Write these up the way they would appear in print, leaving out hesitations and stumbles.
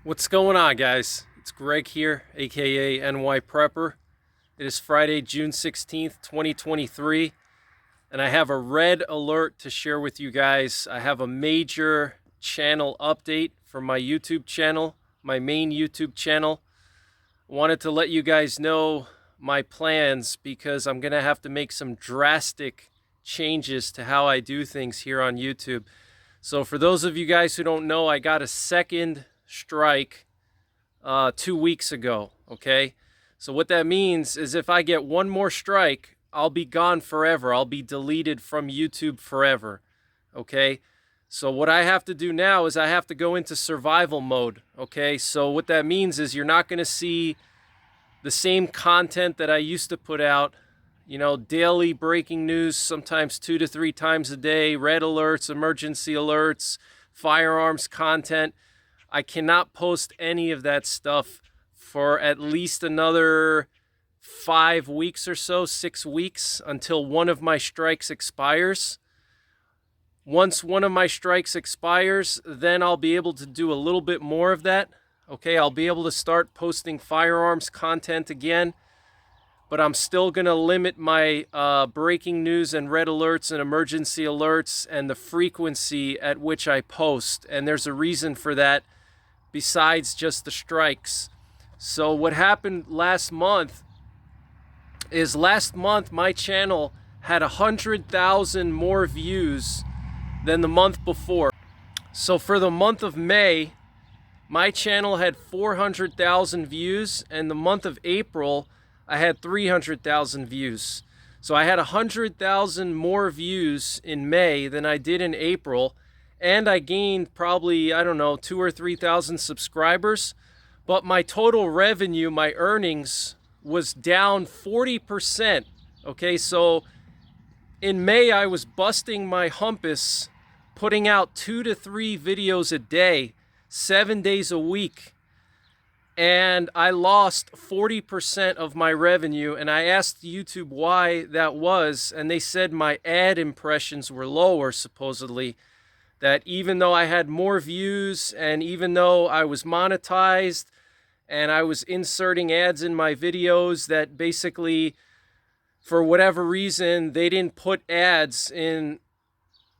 What's going on, guys? It's Greg here, aka NYPrepper. It is Friday, June 16th, 2023, and I have a red alert to share with you guys. I have a major channel update for my YouTube channel, my main YouTube channel. I wanted to let you guys know my plans because I'm going to have to make some drastic changes to how I do things here on YouTube. So for those of you guys who don't know, I got a second strike 2 weeks ago. Okay, so what that means is if I get one more strike, I'll be gone forever. I'll be deleted from YouTube forever. Okay, so what I have to do now is I have to go into survival mode. Okay, so what that means is you're not going to see the same content that I used to put out, you know, daily breaking news, sometimes 2 to 3 times a day, red alerts, emergency alerts, firearms content. I cannot post any of that stuff for at least another 5 weeks or so, 6 weeks, until one of my strikes expires. Once one of my strikes expires, then I'll be able to do a little bit more of that. Okay, I'll be able to start posting firearms content again, but I'm still going to limit my breaking news and red alerts and emergency alerts and the frequency at which I post. And there's a reason for that besides just the strikes. So what happened last month is my channel had 100,000 more views than the month before. So for the month of May, my channel had 400,000 views, and the month of April, I had 300,000 views. So I had 100,000 more views in May than I did in April, and I gained probably, I don't know, 2,000 or 3,000 subscribers. But my total revenue, my earnings, was down 40%. Okay, so in May, I was busting my humpus, putting out 2 to 3 videos a day, 7 days a week. And I lost 40% of my revenue. And I asked YouTube why that was, and they said my ad impressions were lower, supposedly. That even though I had more views and even though I was monetized and I was inserting ads in my videos, that basically, for whatever reason, they didn't put ads in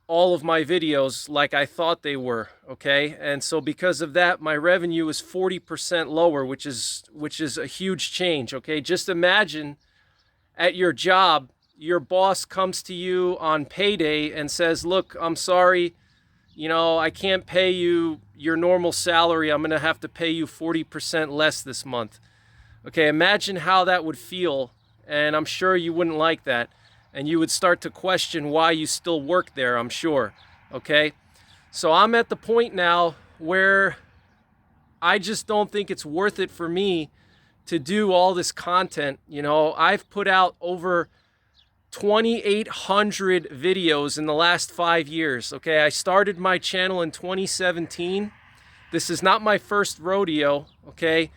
all of my videos like I thought they were, okay? And so because of that, my revenue is 40% lower, which is a huge change, okay? Just imagine at your job, your boss comes to you on payday and says, look, I'm sorry, you know, I can't pay you your normal salary. I'm going to have to pay you 40% less this month. Okay, imagine how that would feel, and I'm sure you wouldn't like that. And you would start to question why you still work there, I'm sure. Okay, so I'm at the point now where I just don't think it's worth it for me to do all this content. You know, I've put out over 2,800 videos in the last 5 years. Okay, I started my channel in 2017. This is not my first rodeo. Okay,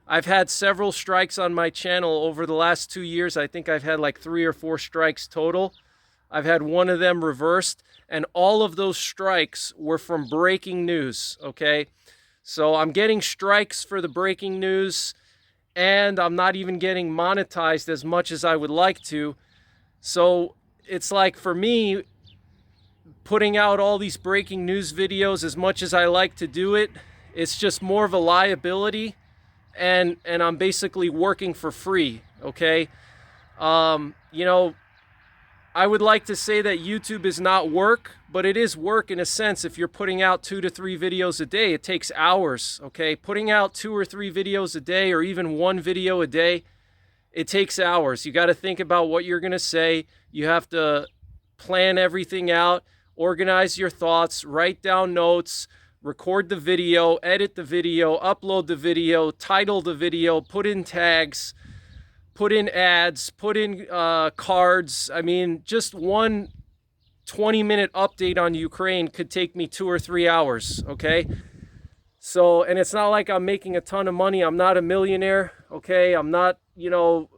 I've had several strikes on my channel over the last 2 years. I think I've had like 3 or 4 strikes total. I've had one of them reversed, and all of those strikes were from breaking news. Okay, so I'm getting strikes for the breaking news, and I'm not even getting monetized as much as I would like to. So it's like, for me, putting out all these breaking news videos, as much as I like to do it, it's just more of a liability, and I'm basically working for free, okay? You know, I would like to say that YouTube is not work, but it is work in a sense. If you're putting out 2 to 3 videos a day, it takes hours, okay? Putting out 2 or 3 videos a day, or even 1 video a day, it takes hours. You got to think about what you're going to say. You have to plan everything out, organize your thoughts, write down notes, record the video, edit the video, upload the video, title the video, put in tags, put in ads, put in cards. I mean, just one 20-minute update on Ukraine could take me 2 or 3 hours, okay? So, and it's not like I'm making a ton of money. I'm not a millionaire, okay? I'm not, you know,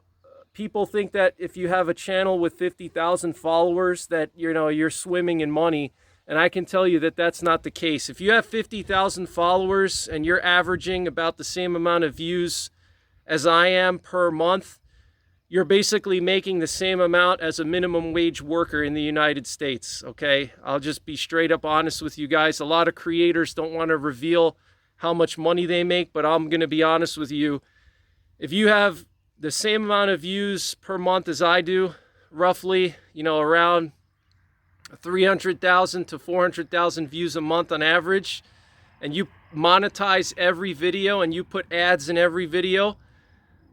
people think that if you have a channel with 50,000 followers that, you know, you're swimming in money. And I can tell you that that's not the case. If you have 50,000 followers and you're averaging about the same amount of views as I am per month, you're basically making the same amount as a minimum wage worker in the United States, okay? I'll just be straight up honest with you guys. A lot of creators don't want to reveal how much money they make, but I'm going to be honest with you. If you have the same amount of views per month as I do, roughly, around 300,000 to 400,000 views a month on average, and you monetize every video and you put ads in every video,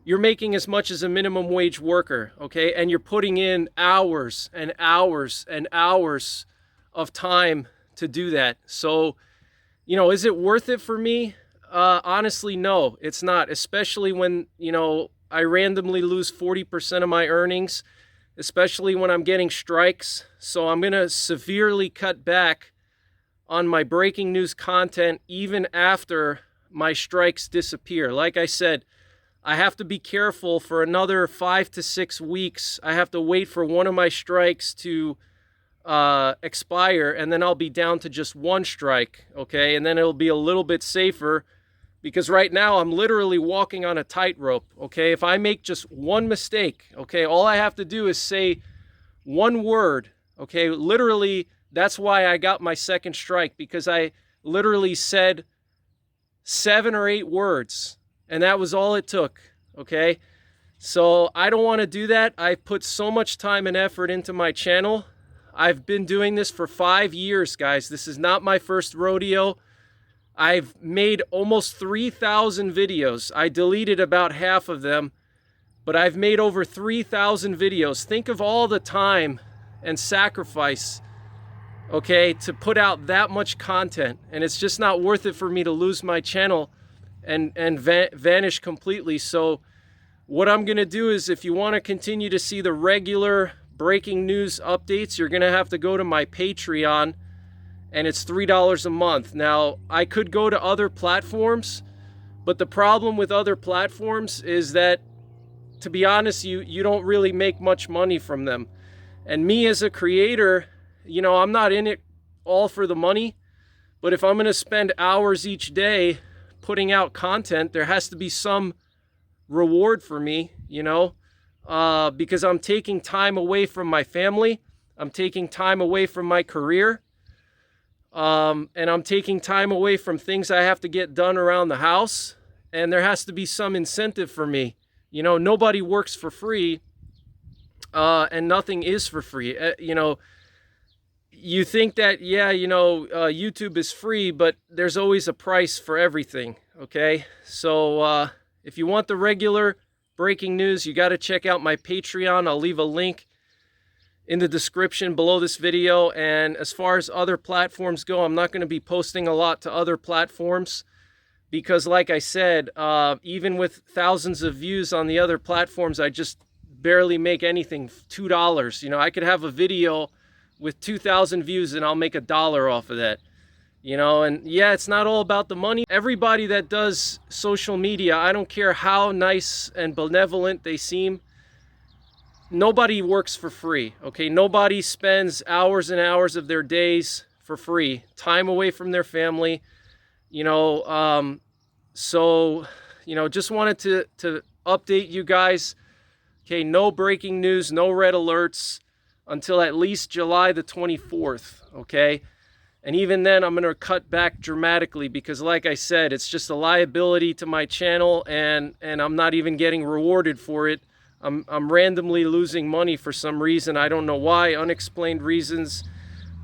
you're making as much as a minimum wage worker, okay? And you're putting in hours and hours and hours of time to do that. So, is it worth it for me? Honestly, no, it's not, especially when, I randomly lose 40% of my earnings, especially when I'm getting strikes. So I'm going to severely cut back on my breaking news content even after my strikes disappear. Like I said, I have to be careful for another 5 to 6 weeks. I have to wait for one of my strikes to expire, and then I'll be down to just one strike, okay? And then it'll be a little bit safer, because right now I'm literally walking on a tightrope, okay? If I make just one mistake, okay, all I have to do is say one word, okay? Literally, that's why I got my second strike, because I literally said 7 or 8 words, and that was all it took, okay? So I don't want to do that. I put so much time and effort into my channel. I've been doing this for 5 years, guys. This is not my first rodeo. I've made almost 3,000 videos. I deleted about half of them, but I've made over 3,000 videos. Think of all the time and sacrifice, okay, to put out that much content. And it's just not worth it for me to lose my channel and vanish completely. So what I'm going to do is, if you want to continue to see the regular breaking news updates, you're going to have to go to my Patreon, and it's $3 a month. Now, I could go to other platforms, but the problem with other platforms is that, to be honest, you don't really make much money from them. And me as a creator, I'm not in it all for the money, but if I'm going to spend hours each day putting out content, there has to be some reward for me, because I'm taking time away from my family, I'm taking time away from my career, and I'm taking time away from things I have to get done around the house, and there has to be some incentive for me. Nobody works for free, and nothing is for free. You think that, YouTube is free, but there's always a price for everything, okay? So if you want the regular breaking news, you got to check out my Patreon. I'll leave a link in the description below this video. And as far as other platforms go, I'm not going to be posting a lot to other platforms, because like I said, even with thousands of views on the other platforms, I just barely make anything. $2. I could have a video with 2,000 views and I'll make $1 off of that. And yeah, it's not all about the money. Everybody that does social media, I don't care how nice and benevolent they seem, nobody works for free, okay? Nobody spends hours and hours of their days for free, time away from their family, so, just wanted to update you guys. Okay, no breaking news, no red alerts until at least July the 24th, okay? And even then, I'm going to cut back dramatically, because like I said, it's just a liability to my channel, and I'm not even getting rewarded for it. I'm randomly losing money for some reason. I don't know why, unexplained reasons.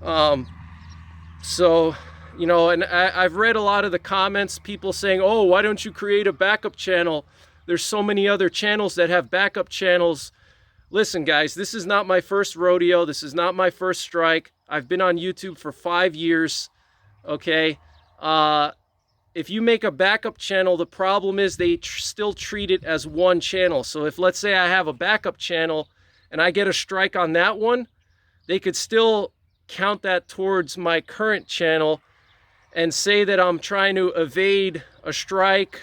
So, and I've read a lot of the comments, people saying, oh, why don't you create a backup channel? There's so many other channels that have backup channels. Listen, guys, this is not my first rodeo. This is not my first strike. I've been on YouTube for 5 years, okay? If you make a backup channel, the problem is they still treat it as one channel. So if, let's say I have a backup channel and I get a strike on that one, they could still count that towards my current channel and say that I'm trying to evade a strike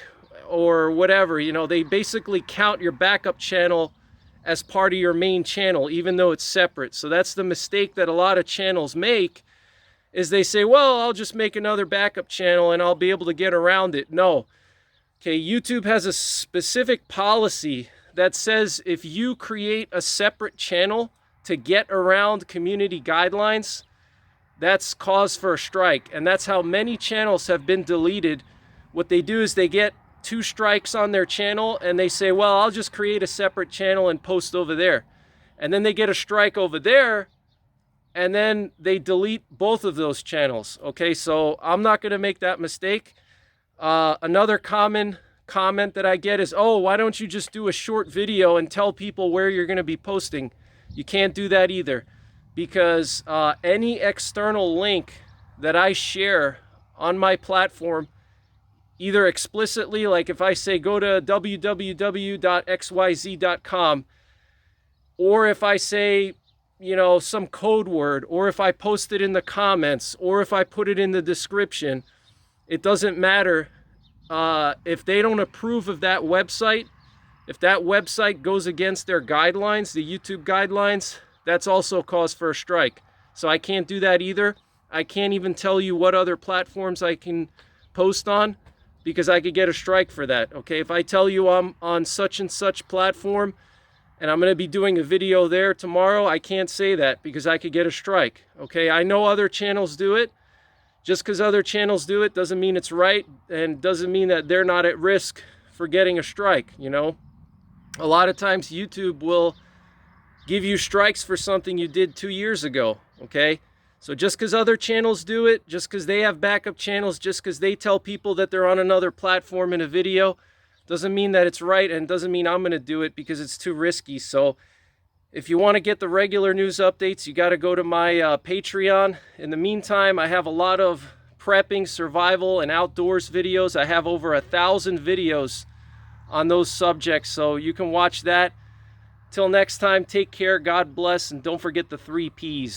or whatever. They basically count your backup channel as part of your main channel, even though it's separate. So that's the mistake that a lot of channels make, is they say, well, I'll just make another backup channel and I'll be able to get around it. No. Okay, YouTube has a specific policy that says if you create a separate channel to get around community guidelines, that's cause for a strike. And that's how many channels have been deleted. What they do is they get 2 strikes on their channel and they say, well, I'll just create a separate channel and post over there. And then they get a strike over there, and then they delete both of those channels. Okay, so I'm not going to make that mistake. Another common comment that I get is, oh, why don't you just do a short video and tell people where you're going to be posting? You can't do that either, because any external link that I share on my platform, either explicitly, like if I say go to www.xyz.com, or if I say, you know, some code word, or if I post it in the comments, or if I put it in the description, it doesn't matter. If they don't approve of that website, if that website goes against their guidelines, the YouTube guidelines, that's also cause for a strike. So I can't do that either. I can't even tell you what other platforms I can post on, because I could get a strike for that. Okay, if I tell you I'm on such and such platform and I'm going to be doing a video there tomorrow, I can't say that because I could get a strike. Okay, I know other channels do it. Just because other channels do it doesn't mean it's right, and doesn't mean that they're not at risk for getting a strike, you know. A lot of times YouTube will give you strikes for something you did 2 years ago, okay? So just because other channels do it, just because they have backup channels, just because they tell people that they're on another platform in a video, doesn't mean that it's right, and doesn't mean I'm going to do it because it's too risky. So if you want to get the regular news updates, you got to go to my Patreon. In the meantime, I have a lot of prepping, survival, and outdoors videos. I have over 1,000 videos on those subjects, so you can watch that. Till next time, take care, God bless, and don't forget the 3 Ps.